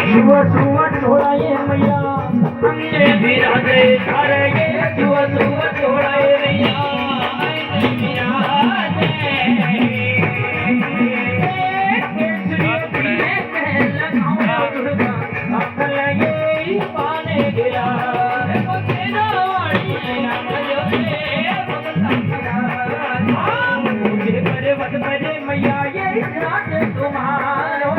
शिव सुवत थोड़ाए मैया हमने बिराजे धारे शिव सुवत थोड़ाए मैया हमने बिराजे मैया ये राज तुम्हारो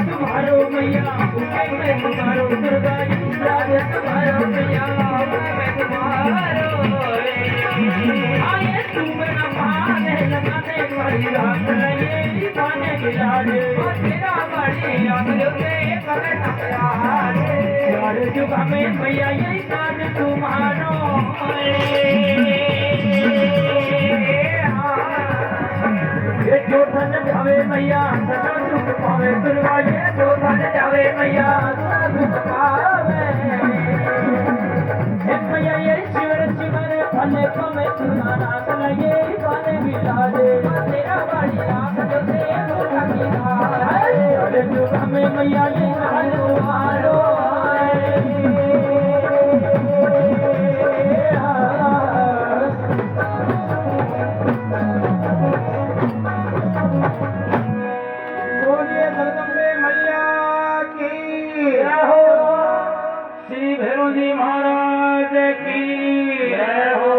तुम्हारो मैया तुम्हारो दुर्गा तुम्हारो मैया तुम्हारो आए तुम नमाने लगाने बड़ी रात लगे पाने गिलाड़े तेरा बड़ी रात लगे पकड़ यार जुगा में मैया ये साथ तुम्हारो ये जो धन जावे मैया सदा सुख पावे दुर्गा ये जो धन जावे मैया सदा सुख पावे हे मैया ये शिवर शिवर भले पावे दुर्गा नाथ लगे पाने बिलाड़े तेरा बड़ी आंख जो से दुर्गा की अरे दुर्गा में मैया ये हाल तुम्हारो श्री भैरव जी महाराज की जय हो।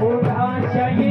ओ राशाही